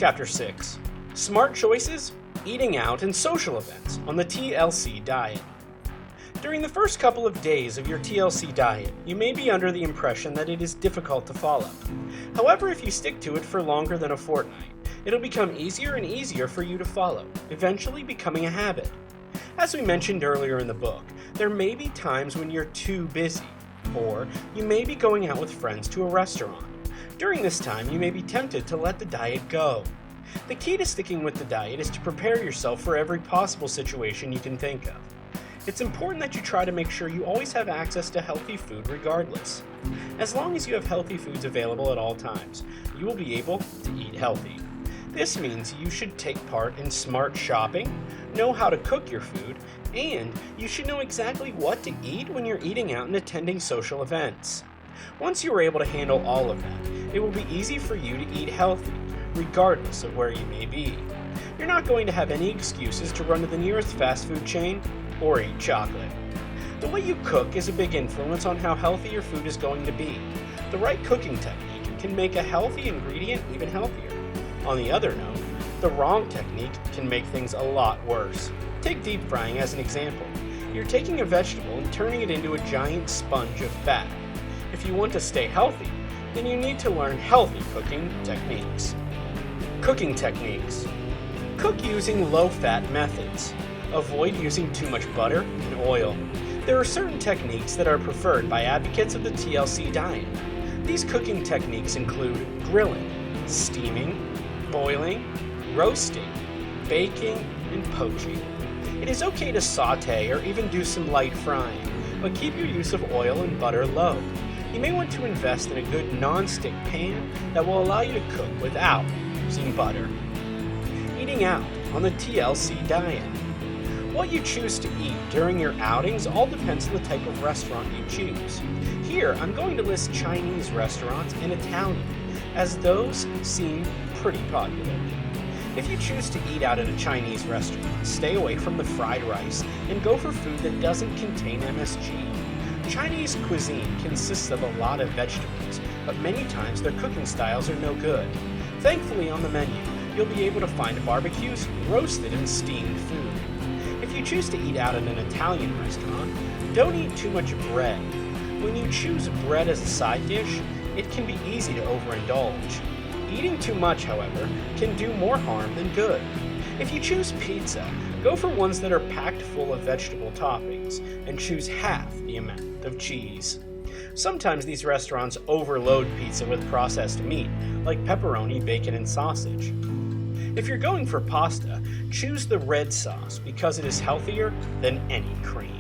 Chapter 6. Smart Choices, Eating Out, and Social Events on the TLC Diet. During the first couple of days of your TLC diet, you may be under the impression that it is difficult to follow. However, if you stick to it for longer than a fortnight, it'll become easier and easier for you to follow, eventually becoming a habit. As we mentioned earlier in the book, there may be times when you're too busy, or you may be going out with friends to a restaurant. During this time, you may be tempted to let the diet go. The key to sticking with the diet is to prepare yourself for every possible situation you can think of. It's important that you try to make sure you always have access to healthy food regardless. As long as you have healthy foods available at all times, you will be able to eat healthy. This means you should take part in smart shopping, know how to cook your food, and you should know exactly what to eat when you're eating out and attending social events. Once you are able to handle all of that, it will be easy for you to eat healthy, regardless of where you may be. You're not going to have any excuses to run to the nearest fast food chain or eat chocolate. The way you cook is a big influence on how healthy your food is going to be. The right cooking technique can make a healthy ingredient even healthier. On the other note, the wrong technique can make things a lot worse. Take deep frying as an example. You're taking a vegetable and turning it into a giant sponge of fat. If you want to stay healthy, then you need to learn healthy cooking techniques. Cooking techniques. Cook using low-fat methods. Avoid using too much butter and oil. There are certain techniques that are preferred by advocates of the TLC diet. These cooking techniques include grilling, steaming, boiling, roasting, baking, and poaching. It is okay to saute or even do some light frying, but keep your use of oil and butter low. You may want to invest in a good non-stick pan that will allow you to cook without using butter. Eating out on the TLC diet. What you choose to eat during your outings all depends on the type of restaurant you choose. Here, I'm going to list Chinese restaurants and Italian, as those seem pretty popular. If you choose to eat out at a Chinese restaurant, stay away from the fried rice and go for food that doesn't contain MSG. Chinese cuisine consists of a lot of vegetables, but many times their cooking styles are no good. Thankfully, on the menu, you'll be able to find barbecues, roasted and steamed food. If you choose to eat out at an Italian restaurant, don't eat too much bread. When you choose bread as a side dish, it can be easy to overindulge. Eating too much, however, can do more harm than good. If you choose pizza, go for ones that are packed full of vegetable toppings and choose half the amount of cheese. Sometimes these restaurants overload pizza with processed meat, like pepperoni, bacon, and sausage. If you're going for pasta, choose the red sauce because it is healthier than any cream.